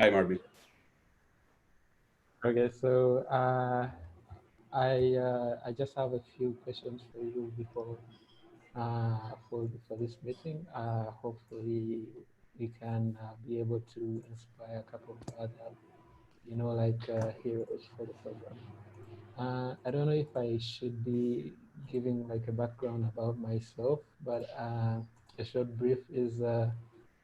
Hi, Marvin. Okay, so I just have a few questions for you before for this meeting. Hopefully, we can be able to inspire a couple of other, heroes for the program. I don't know if I should be giving like a background about myself, but a short brief is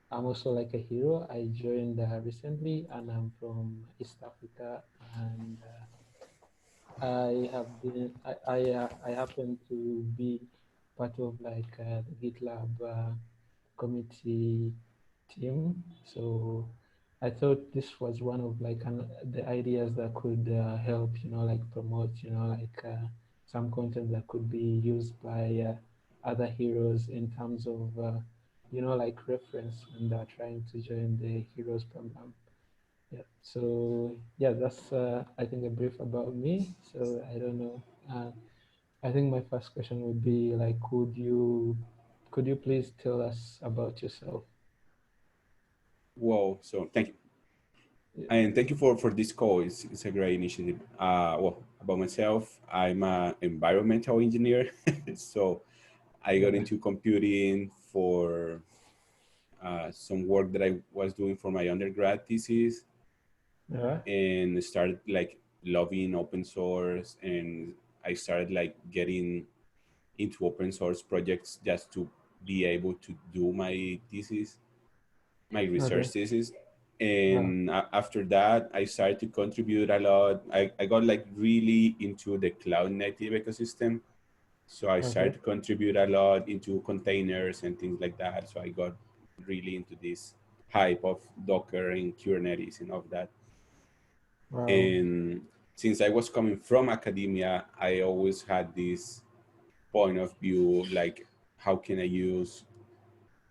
I'm also like a hero. I joined recently, and I'm from East Africa, and I happen to be part of like the GitLab committee team. So I thought this was one of like the ideas that could help, like promote, some content that could be used by other heroes in terms of, like reference when they're trying to join the heroes program. Yeah. So yeah, that's I think a brief about me. So I don't know. I think my first question would be like, could you please tell us about yourself? Whoa, so thank you. Yeah. And thank you for this call. It's a great initiative. Well, about myself, I'm an environmental engineer. So I got Yeah. into computing for some work that I was doing for my undergrad thesis Yeah. and started like loving open source. And I started like getting into open source projects just to be able to do my thesis, my research Okay. thesis. Yeah. And after that, I started to contribute a lot. I got like really into the cloud native ecosystem. So I Okay. started to contribute a lot into containers and things like that. So I got really into this hype of Docker and Kubernetes and all of that. Wow. And since I was coming from academia, I always had this point of view like, how can I use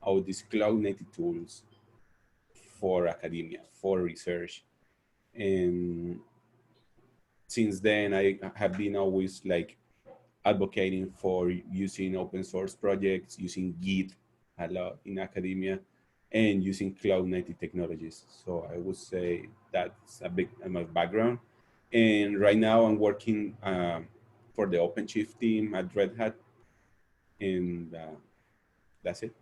all these cloud native tools for academia, for research? And since then, I have been always like advocating for using open source projects, using Git a lot in academia, and using cloud native technologies. So I would say that's a big my background. And right now I'm working for the OpenShift team at Red Hat, and that's it.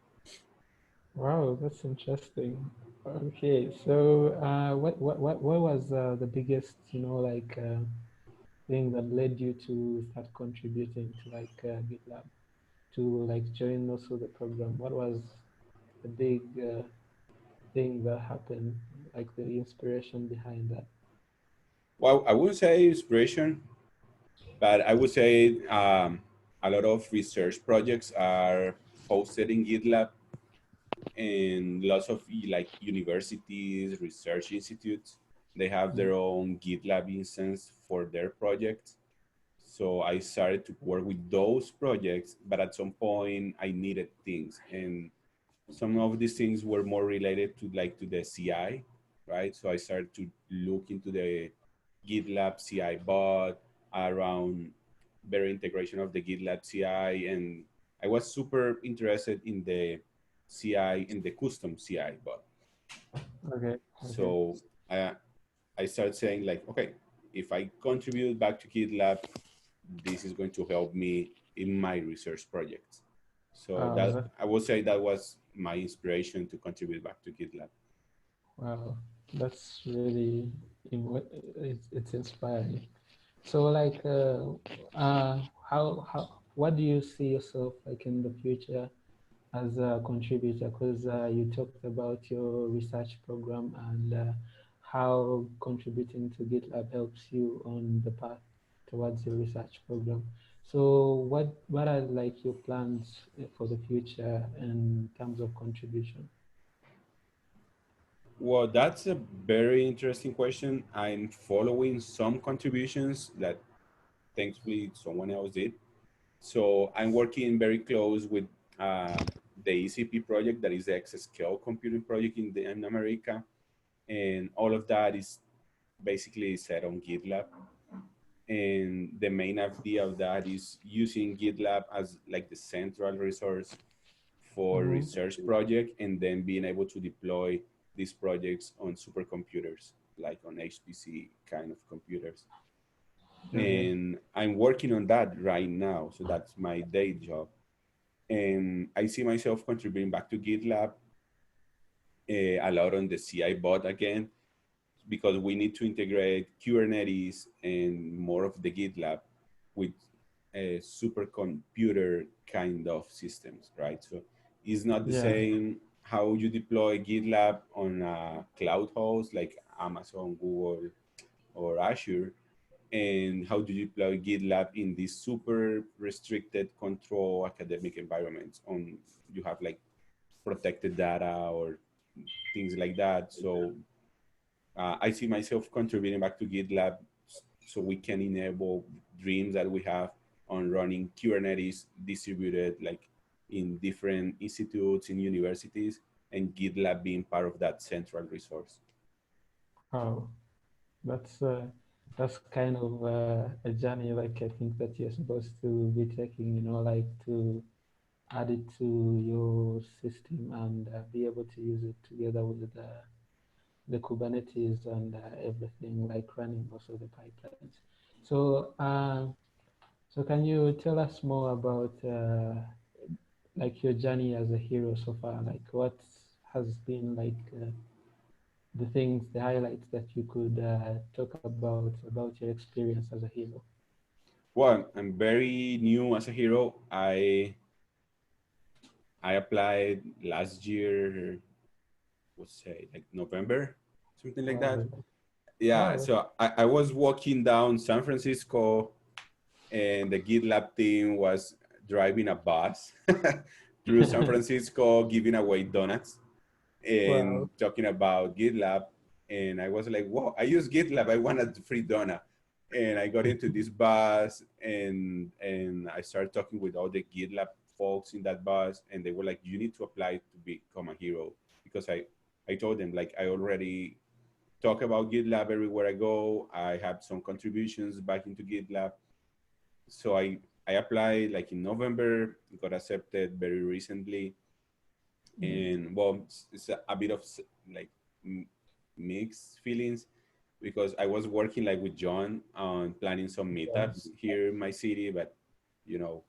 Wow, that's interesting. Okay, so what was the biggest, thing that led you to start contributing to like GitLab, to like join also the program? What was the big thing that happened, like the inspiration behind that? Well, I wouldn't say inspiration, but I would say a lot of research projects are hosted in GitLab, and lots of like universities, research institutes, they have Mm. their own GitLab instance for their projects. So I started to work with those projects, but at some point I needed things, and some of these things were more related to like to the CI, right? So I started to look into the GitLab CI bot around better integration of the GitLab CI, and I was super interested in the CI in the custom CI bot. Okay, okay. So I I started saying like, okay, if I contribute back to GitLab, this is going to help me in my research projects. So Wow, that I would say that was my inspiration to contribute back to GitLab. wow, that's really it's inspiring. So like, what do you see yourself like in the future as a contributor? Because you talked about your research program and how contributing to GitLab helps you on the path towards your research program. So what are like your plans for the future in terms of contribution? Well, that's a very interesting question. I'm following some contributions that thankfully someone else did. So I'm working very close with the ECP project, that is the exascale computing project in America. And all of that is basically set on GitLab. And the main idea of that is using GitLab as like the central resource for Mm-hmm. research project, and then being able to deploy these projects on supercomputers, like on HPC kind of computers. Okay. And I'm working on that right now. So that's my day job. And I see myself contributing back to GitLab a lot on the CI bot again, because we need to integrate Kubernetes and more of the GitLab with a supercomputer kind of systems, right? So it's not the Yeah. same how you deploy GitLab on a cloud host like Amazon, Google, or Azure, and how do you deploy GitLab in these super restricted control academic environments on you have like protected data or things like that. So I see myself contributing back to GitLab so we can enable dreams that we have on running Kubernetes distributed like in different institutes in universities, and GitLab being part of that central resource. Wow. That's uh, that's kind of a journey like I think that you're supposed to be taking, like to add it to your system and be able to use it together with the Kubernetes and everything like running also the pipelines. So, so can you tell us more about like your journey as a hero so far? Like what has been like the things, the highlights that you could talk about your experience as a hero? Well, I'm very new as a hero. I applied last year, let's say like November, something like Wow. that. Yeah, Oh, so I was walking down San Francisco, and the GitLab team was driving a bus through San Francisco, giving away donuts wow. and talking about GitLab. And I was like, whoa, I use GitLab. I want a free donut. And I got into this bus, and I started talking with all the GitLab folks in that bus, and they were like, you need to apply to become a hero, because I told them like I already talk about GitLab everywhere I go. I have some contributions back into GitLab. So I applied like in November, got accepted very recently. And well, it's a bit of like m- mixed feelings, because I was working like with John on planning some Yeah. meetups here in my city, but you know,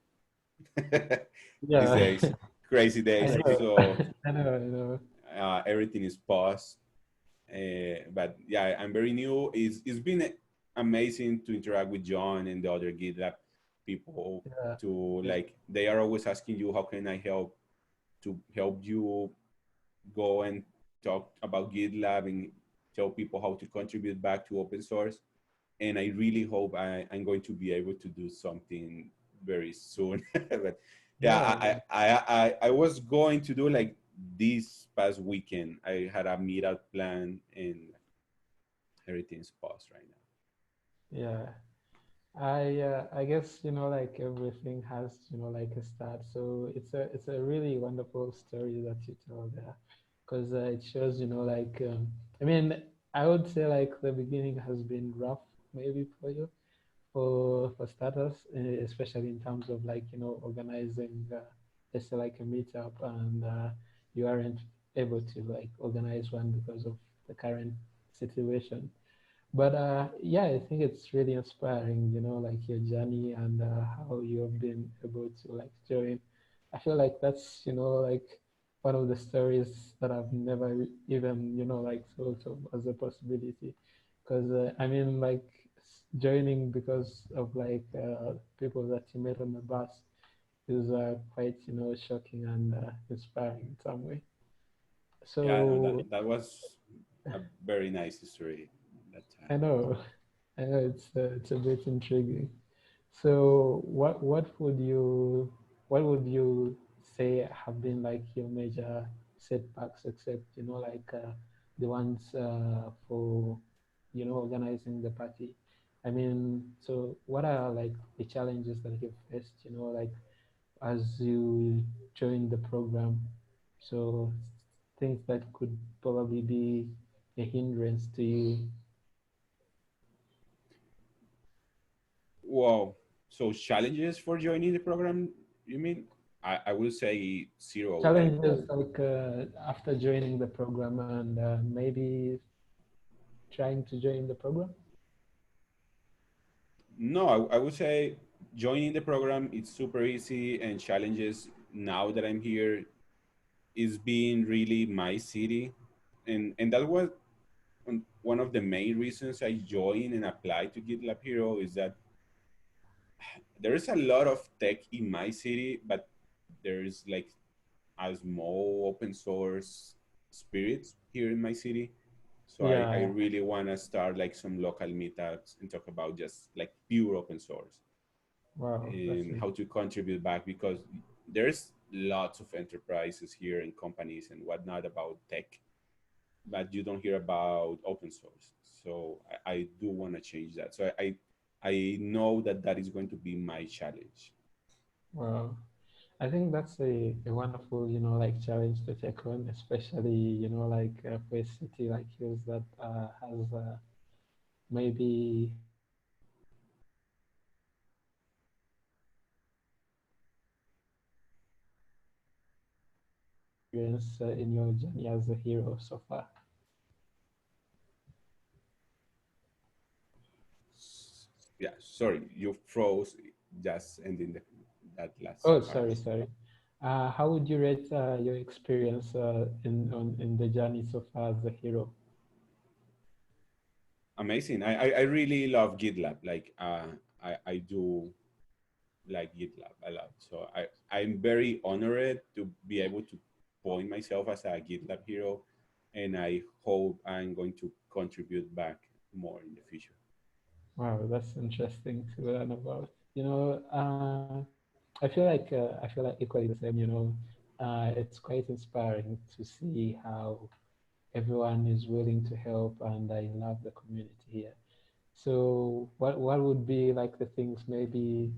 these Yeah. days, crazy I days. know. So I know. I know. everything is paused. But yeah, I'm very new. It's been amazing to interact with John and the other GitLab people. Yeah. To Yeah. like, they are always asking you, how can I help to help you go and talk about GitLab and tell people how to contribute back to open source. And I really hope I'm going to be able to do something very soon. But yeah, Yeah. I was going to do like this past weekend. I had a meetup plan, and everything's paused right now. Yeah. I guess like everything has like a start. So it's a really wonderful story that you tell there, because it shows like I mean I would say like the beginning has been rough maybe for you for starters, especially in terms of like organizing let's say like a meetup and you aren't able to like organize one because of the current situation. But yeah, I think it's really inspiring, like your journey and how you have been able to like join. I feel like that's, like one of the stories that I've never even, like thought of as a possibility. Because I mean, like joining because of like people that you met on the bus is quite, shocking and inspiring in some way. Yeah, no, that So that was a very nice story that I time. know, I know it's a bit intriguing. So what would you say have been like your major setbacks, except like the ones for organizing the party? I mean, so what are like the challenges that you've faced? Like as you join the program. So things that could probably be a hindrance to you. Wow. So challenges for joining the program, you mean? I will say zero. Like, Challenges like after joining the program and maybe trying to join the program? no, I would say joining the program it's super easy, and challenges now that I'm here is being really my city, and that was one of the main reasons I joined and applied to GitLab Hero is that there is a lot of tech in my city, but there is like a small open source spirit here in my city. So I Yeah, really want to start like some local meetups and talk about just like pure open source wow, that's and it. how to contribute back, because there's lots of enterprises here and companies and whatnot about tech, but you don't hear about open source. So I do want to change that. So I know that that is going to be my challenge. Wow. I think that's a wonderful, like challenge to take on, especially, like for a city like yours that has maybe experience in your journey as a hero so far. Yeah, sorry, you froze just ending that last Oh, part. sorry. How would you rate your experience in the journey so far as a hero? Amazing. I really love GitLab. Like I do like GitLab a lot. So I'm very honored to be able to point myself as a GitLab hero, and I hope I'm going to contribute back more in the future. Wow, that's interesting to learn about. I feel like equally the same. It's quite inspiring to see how everyone is willing to help, and I love the community here. So, what would be like the things maybe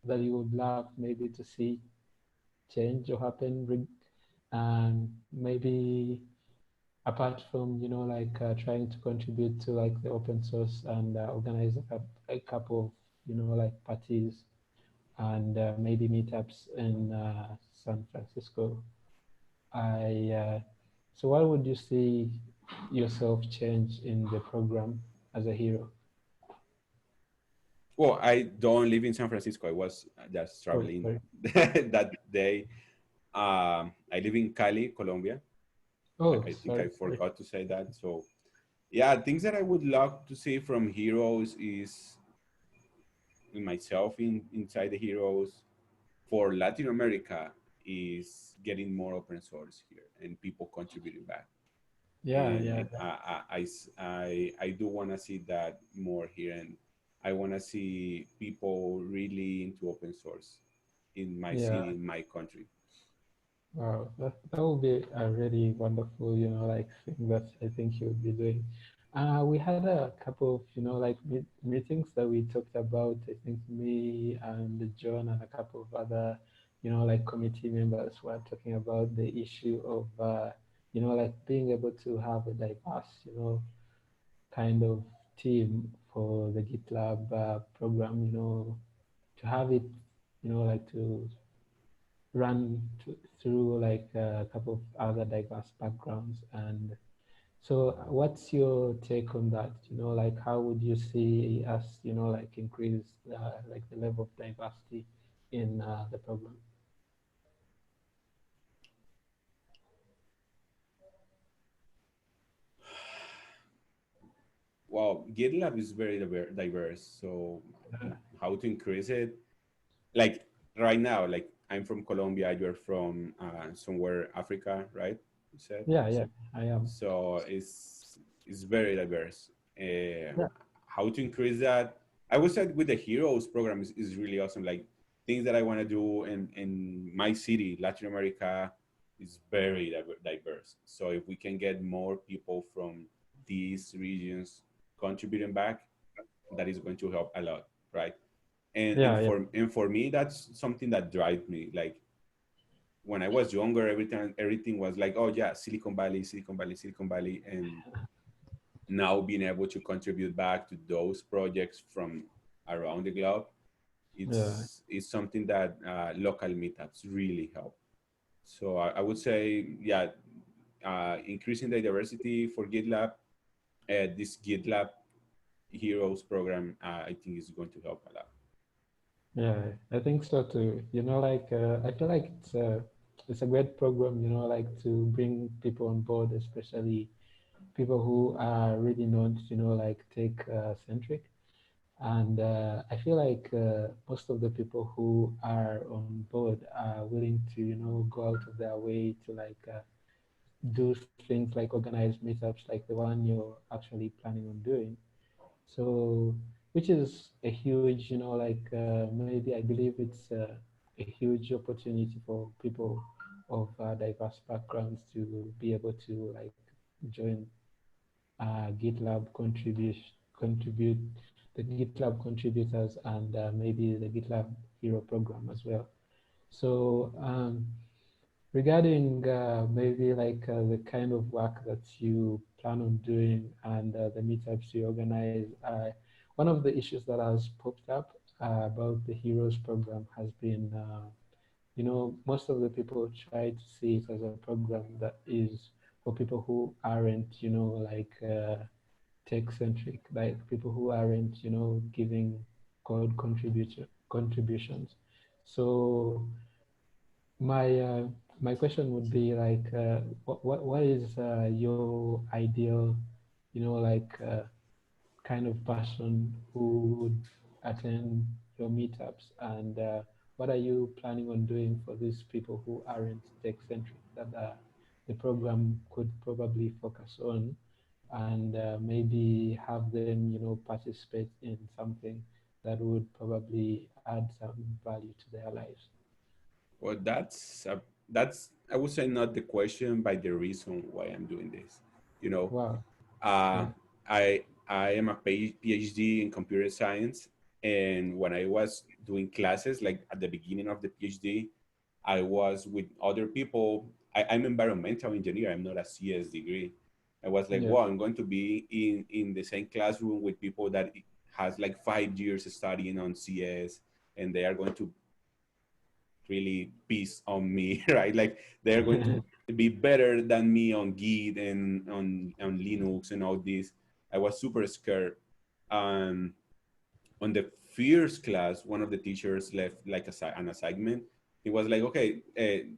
that you would love maybe to see change or happen, and maybe apart from like trying to contribute to like the open source and organize a couple of like parties and maybe meetups in San Francisco. I So what would you see yourself change in the program as a hero? Well, I don't live in San Francisco. I was just Oh, traveling sorry. that day. I live in Cali, Colombia. Oh, I think I sorry. forgot to say that. So yeah, things that I would love to see from heroes is myself inside the heroes. For Latin America is getting more open source here and people contributing back. Yeah. And I do want to see that more here, and I want to see people really into open source in my Yeah. city, in my country. Wow, that would be a really wonderful, like thing that I think you would be doing. We had a couple of, like meetings that we talked about. I think me and John and a couple of other, like committee members were talking about the issue of, like being able to have a diverse, kind of team for the GitLab program, to have it, like to through like a couple of other diverse backgrounds. And so, what's your take on that? Like how would you see us, like increase like the level of diversity in the program? Well, GitLab is very diverse. So Uh, how to increase it? Like right now, like I'm from Colombia, you're from somewhere Africa, right? You said. yeah, I am. So it's very diverse. Uh, Yeah, how to increase that? I would say with the Heroes program is really awesome. Like things that I want to do in my city, Latin America, is very diverse. So if we can get more people from these regions contributing back, that is going to help a lot, right? And and yeah. for and for me, that's something that drives me. Like when I was younger, everything was like, oh yeah, Silicon Valley, Silicon Valley, Silicon Valley, and now being able to contribute back to those projects from around the globe Yeah, It's something that local meetups really help. So I would say, yeah, increasing the diversity for GitLab, this GitLab Heroes program, I think is going to help a lot. yeah, I think so too. I feel like it's a great program. To bring people on board, especially people who are really not, like tech centric. And I feel like most of the people who are on board are willing to, go out of their way to do things like organize meetups like the one you're actually planning on doing. So, which is a huge, maybe I believe it's a huge opportunity for people of diverse backgrounds to be able to join GitLab contribute the GitLab contributors and maybe the GitLab Hero program as well. So regarding maybe the kind of work that you plan on doing and the meetups you organize, one of the issues that has popped up about the Heroes program has been, most of the people try to see it as a program that is for people who aren't, tech centric, like people who aren't, giving code contributions. So my question would be what is your ideal, kind of person who would attend your meetups, and what are you planning on doing for these people who aren't tech centric that the program could probably focus on, and maybe have them, participate in something that would probably add some value to their lives. Well, that's I would say not the question, but the reason why I'm doing this. You know, Wow. uh, Yeah. I am a PhD in computer science, and when I was doing classes, like at the beginning of the PhD, I was with other people. I'm environmental engineer. I'm not a CS degree. I was like, Yeah. well, I'm going to be in the same classroom with people that has like 5 years studying on CS, and they are going to really piss on me, right? Like they're going to be better than me on Git and on Linux and all this. I was super scared. Um, on the first class, one of the teachers left like an assignment. He was like, okay,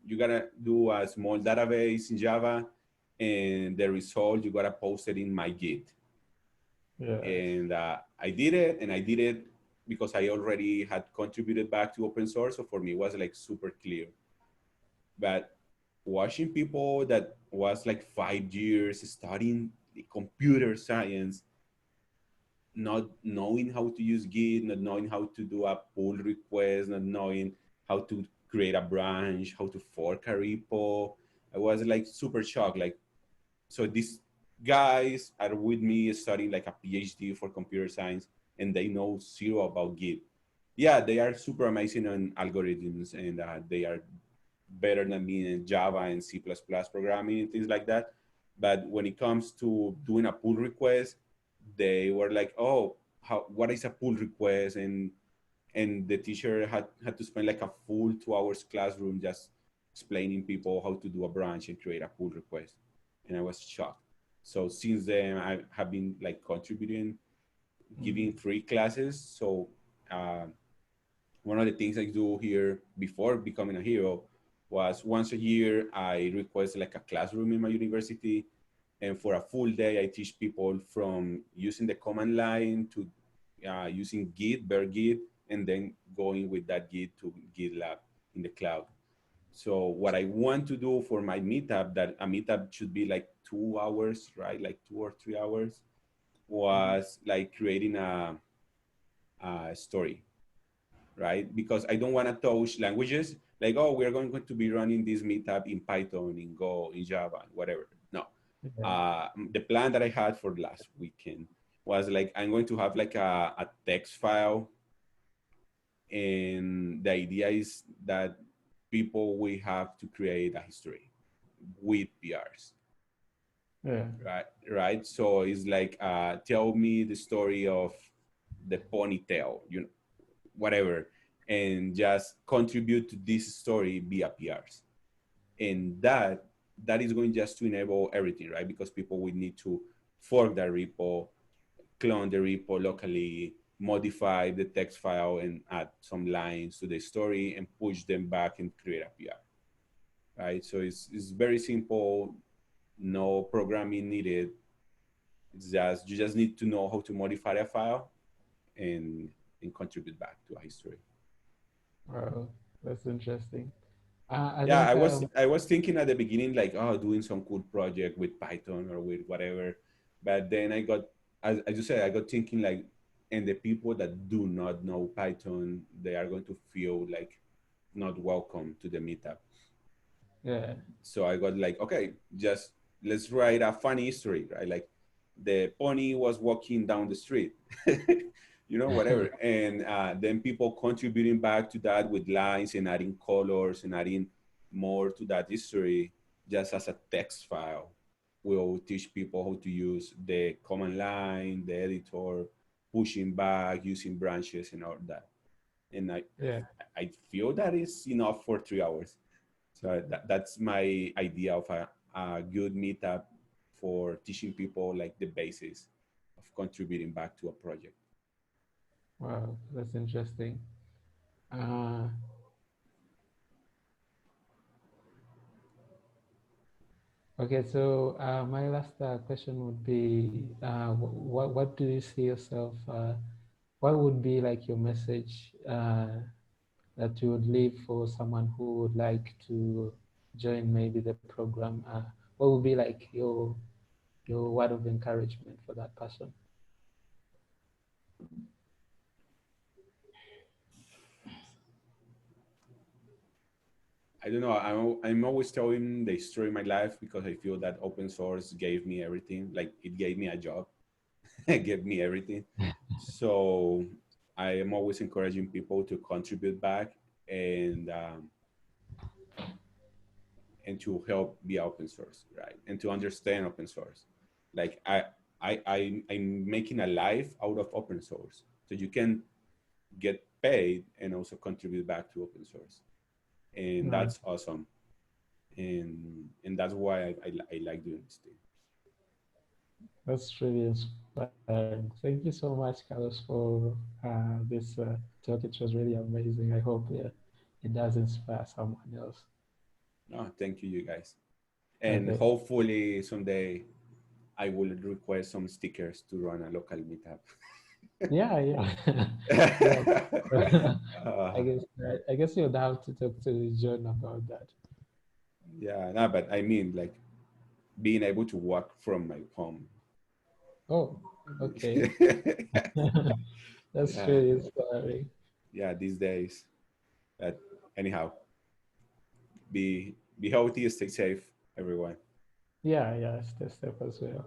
you gotta do a small database in Java, and the result you gotta post it in my Git. Yes. And I did it, and I did it because I already had contributed back to open source. So for me, it was like super clear. But watching people that was like 5 years studying the computer science, not knowing how to use Git, not knowing how to do a pull request, not knowing how to create a branch, how to fork a repo, I was like super shocked. Like, so these guys are with me studying like a PhD for computer science, and they know zero about Git. Yeah, they are super amazing on algorithms, and they are better than me in Java and C++ programming and things like that. But when it comes to doing a pull request, they were like, "Oh, what is a pull request?" And the teacher had to spend like a full 2 hours classroom just explaining people how to do a branch and create a pull request. And I was shocked. So since then, I have been like contributing, Mm. giving free classes. So one of the things I do here before becoming a hero was once a year I request like a classroom in my university, and for a full day I teach people from using the command line to using Git, bare Git, and then going with that Git to GitLab in the cloud. So what I want to do for my meetup, that a meetup should be like 2 hours, right? Like 2 or 3 hours, Mhm. was like creating a story, right? Because I don't want to touch languages like, oh, we're going to be running this meetup in Python, in Go, in Java, whatever. No. Yeah. The plan that I had for last weekend was like, I'm going to have like a text file. And the idea is that people will have to create a history with PRs, Yeah. right? Right. So it's like, tell me the story of the ponytail, whatever. and just contribute to this story via PRs. And that is going just to enable everything, right? Because people will need to fork that repo, clone the repo locally, modify the text file and add some lines to the story and push them back and create a PR, right? So it's very simple, no programming needed. It's just, you just need to know how to modify a file and and contribute back to a history. Wow, that's interesting. I Yeah, think I was thinking at the beginning like, oh, doing some cool project with Python or with whatever, but then I got, as you said, I got thinking like, and the people that do not know Python, they are going to feel like not welcome to the meetup. yeah. So I got like, okay, just let's write a funny history, right? Like the pony was walking down the street, whatever. And then people contributing back to that with lines and adding colors and adding more to that history just as a text file. We'll teach people how to use the command line, the editor, pushing back, using branches and all that. And Yeah. I feel that is enough for 3 hours. So that's my idea of a good meetup for teaching people like the basis of contributing back to a project. Wow, that's interesting. Uh, okay, so my last question would be, what do you see yourself? What would be like your message that you would leave for someone who would like to join maybe the program? What would be like your word of encouragement for that person? I don't know. I'm always telling the story of my life because I feel that open source gave me everything. Like it gave me a job, it gave me everything. So I am always encouraging people to contribute back and um, and to help be open source, right? And to understand open source. Like I'm making a life out of open source, so you can get paid and also contribute back to open source, and Nice. that's awesome. And that's why I like doing this thing. That's really inspiring. Thank you so much, Carlos, for this talk. It was really amazing. I hope it does inspire someone else. No, thank you, you guys, and Okay. hopefully someday I will request some stickers to run a local meetup. Yeah, yeah, yeah. uh, I guess you'd have to talk to John about that. yeah, no, but I mean like being able to work from my home. Oh, okay. That's Yeah, really inspiring. yeah, these days. But anyhow, be healthy, stay safe, everyone. Yeah, yeah. Stay safe as well.